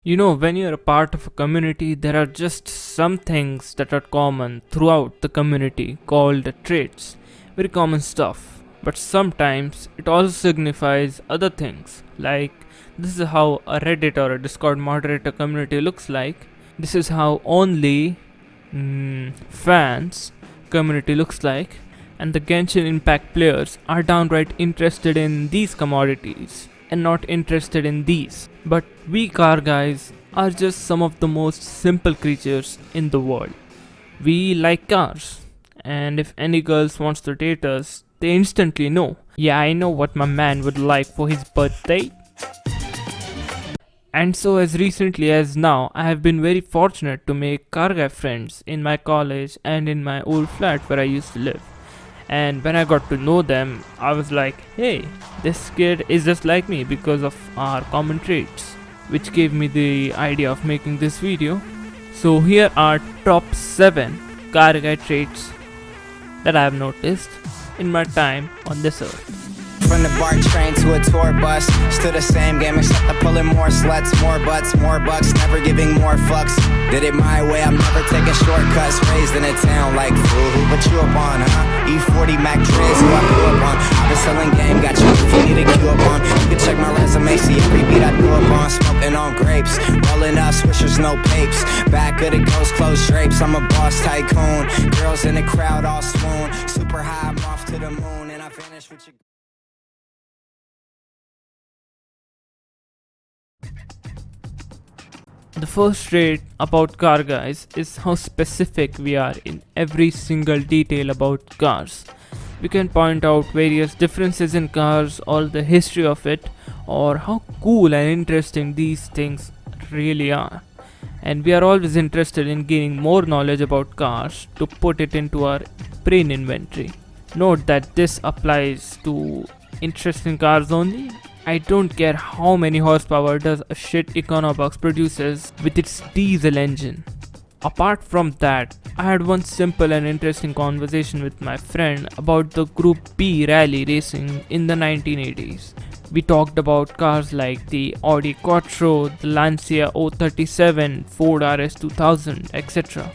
When you're a part of a community, there are just some things that are common throughout the community called traits. Very common stuff. But sometimes it also signifies other things, like this is how a Reddit or a Discord moderator community looks like. This is how only fans community looks like. And the Genshin Impact players are downright interested in these commodities and not interested in these. But we car guys are just some of the most simple creatures in the world. We like cars, and if any girls wants to date us, they instantly know. Yeah, I know what my man would like for his birthday. And so, as recently as now, I have been very fortunate to make car guy friends in my college and in my old flat where I used to live. And when I got to know them, I was like, hey, this kid is just like me because of our common traits, which gave me the idea of making this video. So here are top 7 car guy traits that I have noticed in my time on this earth. From the BART train to a tour bus, still the same game except I'm pulling more sluts, more butts, more bucks, never giving more fucks. Did it my way, I'm never taking shortcuts. Raised in a town like fool, who put you up on, huh? E40 Mac Driz, who I grew up on. I've been selling game, got you if you need a cue up on. You can check my resume, see every beat I grew up on. Smoking on grapes, rolling up swishers, no papes. Back of the ghost, closed drapes, I'm a boss tycoon. Girls in the crowd all swoon, super high, I'm off to the moon, and I vanish with your... The first trait about car guys is how specific we are in every single detail about cars. We can point out various differences in cars, all the history of it, or how cool and interesting these things really are. And we are always interested in gaining more knowledge about cars to put it into our brain inventory. Note that this applies to interesting cars only. I don't care how many horsepower does a shit Econobox produces with its diesel engine. Apart from that, I had one simple and interesting conversation with my friend about the Group B rally racing in the 1980s. We talked about cars like the Audi Quattro, the Lancia 037, Ford RS 2000, etc.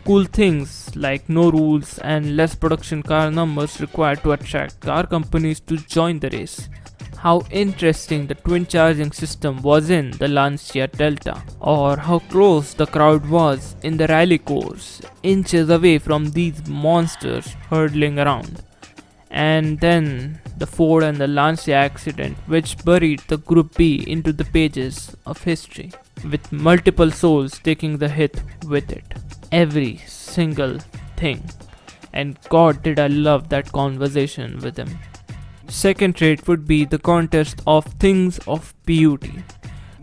Cool things like no rules and less production car numbers required to attract car companies to join the race. How interesting the twin charging system was in the Lancia Delta, or how close the crowd was in the rally course, inches away from these monsters hurtling around. And then the Ford and the Lancia accident, which buried the Group B into the pages of history, with multiple souls taking the hit with it. Every single thing. And God, did I love that conversation with him. Second trait would be the contest of things of beauty.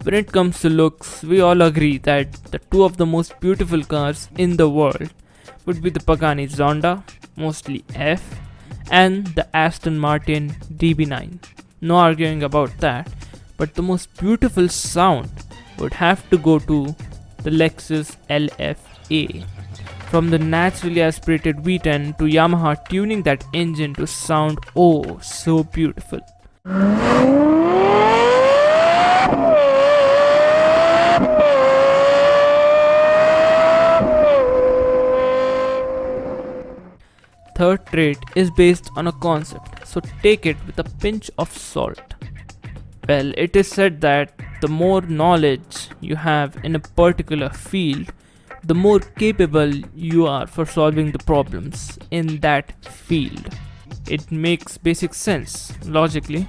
When it comes to looks, we all agree that the two of the most beautiful cars in the world would be the Pagani Zonda, mostly F, and the Aston Martin DB9. No arguing about that, but the most beautiful sound would have to go to the Lexus LFA. From the naturally aspirated V10 to Yamaha tuning that engine to sound oh so beautiful. Third trait is based on a concept, so take it with a pinch of salt. Well, it is said that the more knowledge you have in a particular field, the more capable you are for solving the problems in that field. It makes basic sense logically,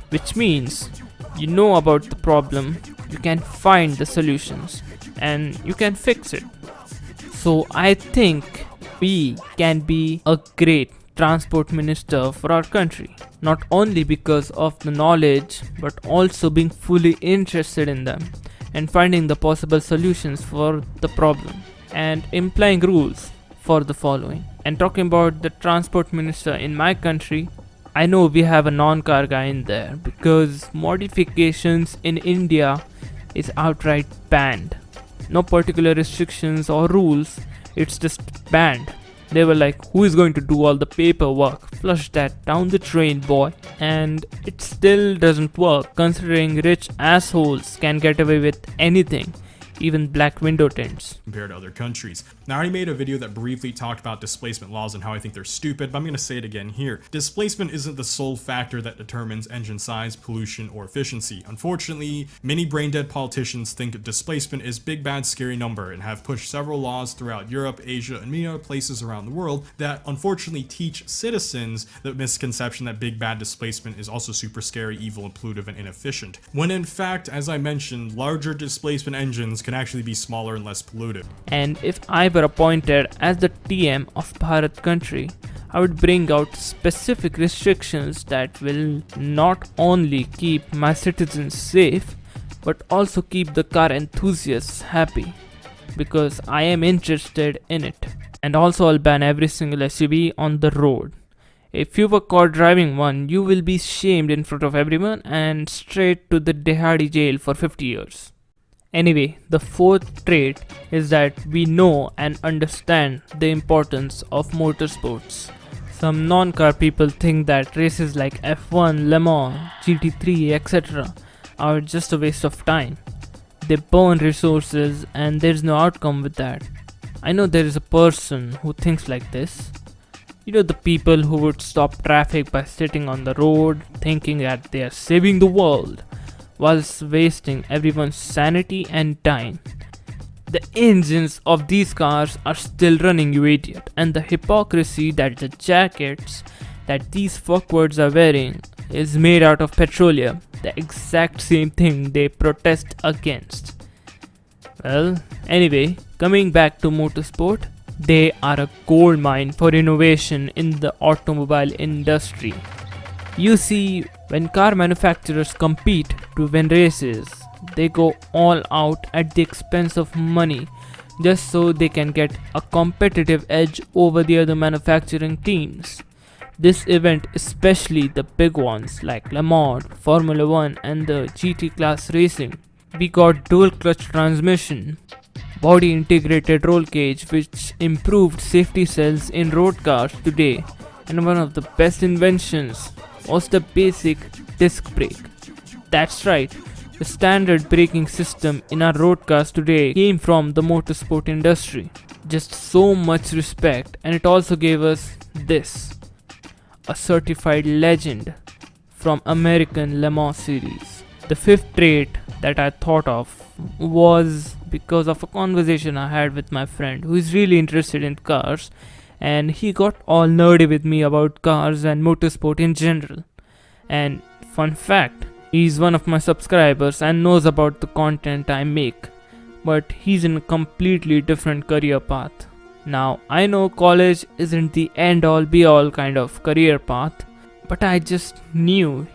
which means you know about the problem, you can find the solutions, and you can fix it. So I think we can be a great transport minister for our country, not only because of the knowledge but also being fully interested in them and finding the possible solutions for the problem and implying rules for the following. And talking about the transport minister in my country, I know we have a non-car guy in there because modifications in India is outright banned. No particular restrictions or rules, it's just banned. They were like, who is going to do all the paperwork? Flush that down the drain, boy. And it still doesn't work, considering rich assholes can get away with anything, even black window tints. Compared to other countries. Now, I already made a video that briefly talked about displacement laws and how I think they're stupid, but I'm going to say it again here. Displacement isn't the sole factor that determines engine size, pollution, or efficiency. Unfortunately, many brain-dead politicians think displacement is big bad scary number and have pushed several laws throughout Europe, Asia, and many other places around the world that unfortunately teach citizens the misconception that big bad displacement is also super scary, evil, and pollutive and inefficient. When in fact, as I mentioned, larger displacement engines can actually be smaller and less polluted. And if I were appointed as the TM of Bharat country, I would bring out specific restrictions that will not only keep my citizens safe, but also keep the car enthusiasts happy, because I am interested in it. And also I'll ban every single SUV on the road. If you were caught driving one, you will be shamed in front of everyone and straight to the Dehadi jail for 50 years. Anyway, the fourth trait is that we know and understand the importance of motorsports. Some non-car people think that races like F1, Le Mans, GT3, etc. are just a waste of time. They burn resources and there's no outcome with that. I know there is a person who thinks like this. You know, the people who would stop traffic by sitting on the road thinking that they are saving the world, whilst wasting everyone's sanity and time. The engines of these cars are still running, you idiot, and the hypocrisy that the jackets that these fuckwords are wearing is made out of petroleum, the exact same thing they protest against. Well, anyway, coming back to motorsport, they are a gold mine for innovation in the automobile industry. You see, when car manufacturers compete to win races, they go all out at the expense of money just so they can get a competitive edge over the other manufacturing teams. This event, especially the big ones like Le Mans, Formula 1 and the GT class racing. We got dual clutch transmission, body integrated roll cage which improved safety cells in road cars today, and one of the best inventions was the basic disc brake. That's right, the standard braking system in our road cars today came from the motorsport industry. Just so much respect, and it also gave us this, a certified legend from American Le Mans series. The fifth trait that I thought of was because of a conversation I had with my friend who is really interested in cars, and he got all nerdy with me about cars and motorsport in general. And fun fact, he's one of my subscribers and knows about the content I make, but he's in a completely different career path. Now, I know college isn't the end all be all kind of career path, but I just knew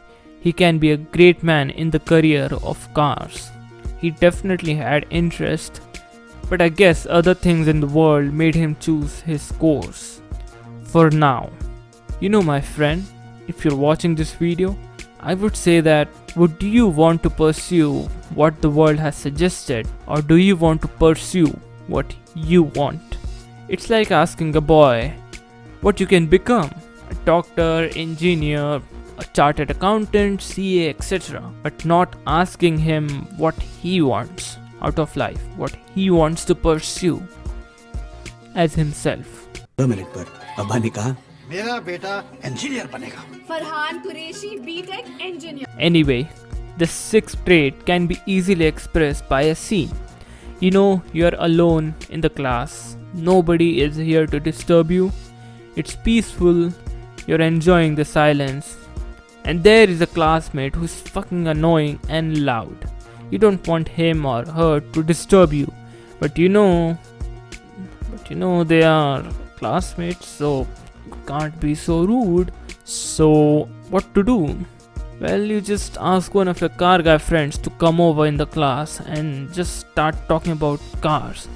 he can be a great man in the career of cars. He definitely had interest, but I guess other things in the world made him choose his course. For now, you know, my friend, if you're watching this video, I would say that, would you want to pursue what the world has suggested, or do you want to pursue what you want? It's like asking a boy what you can become: a doctor, engineer, a chartered accountant, CA, etc. But not asking him what he wants out of life, what he wants to pursue as himself. 2 minute पर अब्बा ने कहा मेरा बेटा engineer बनेगा. Farhan Qureshi BTech engineer. Anyway, the sixth trait can be easily expressed by a scene. You know, you're alone in the class, nobody is here to disturb you, it's peaceful, you're enjoying the silence, and there is a classmate who's fucking annoying and loud. You don't want him or her to disturb you, but you know they are classmates, so you can't be so rude. So what to do? Well, you just ask one of your car guy friends to come over in the class and just start talking about cars.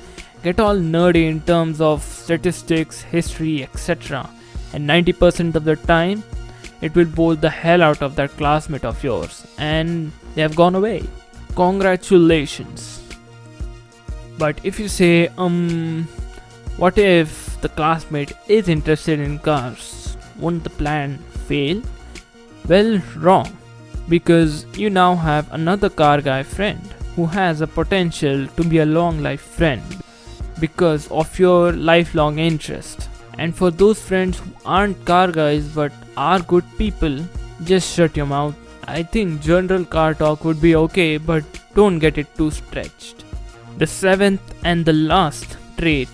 Get all nerdy in terms of statistics, history, etc. And 90% of the time, it will bore the hell out of that classmate of yours, and they have gone away. Congratulations. But if you say, what if if the classmate is interested in cars, won't the plan fail? Well, wrong. Because you now have another car guy friend who has a potential to be a long life friend because of your lifelong interest. And for those friends who aren't car guys but are good people, just shut your mouth. I think general car talk would be okay, but don't get it too stretched. The seventh and the last trait,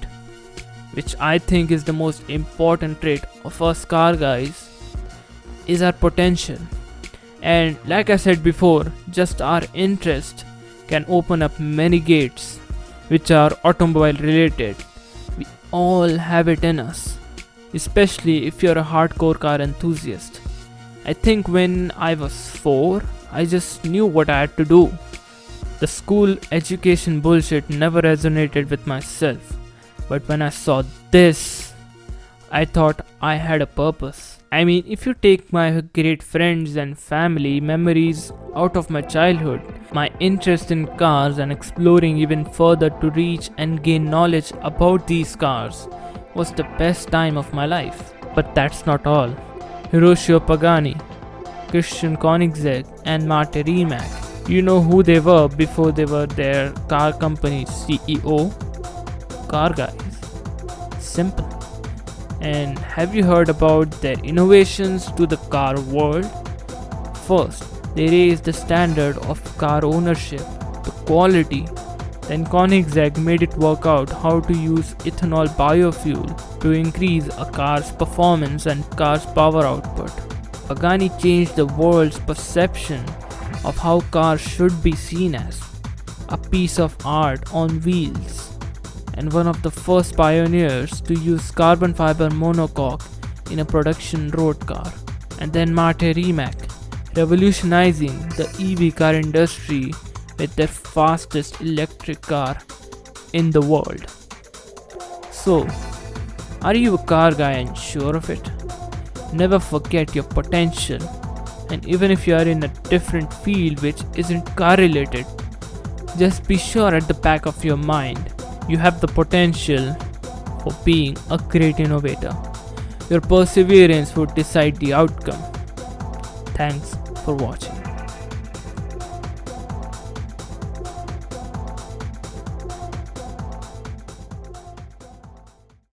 which I think is the most important trait of us car guys, is our potential. And like I said before, just our interest can open up many gates which are automobile related. We all have it in us, especially if you're a hardcore car enthusiast. I think when I was 4, I just knew what I had to do. The school education bullshit never resonated with myself, but when I saw this, I thought I had a purpose. I mean, if you take my great friends and family memories out of my childhood, my interest in cars and exploring even further to reach and gain knowledge about these cars was the best time of my life. But that's not all. Hiroshio Pagani, Christian Koenigsegg and Mate Rimac. You know who they were before they were their car company's CEO? Car guys. Simple. And have you heard about their innovations to the car world? First, they raised the standard of car ownership to quality. Then Koenigsegg made it work out how to use ethanol biofuel to increase a car's performance and car's power output. Pagani changed the world's perception of how cars should be seen as a piece of art on wheels, and one of the first pioneers to use carbon fiber monocoque in a production road car. And then Mate Rimac, revolutionizing the EV car industry with their fastest electric car in the world. So, are you a car guy and sure of it? Never forget your potential, and even if you are in a different field which isn't car related, just be sure at the back of your mind you have the potential for being a great innovator. Your perseverance would decide the outcome. Thanks for watching.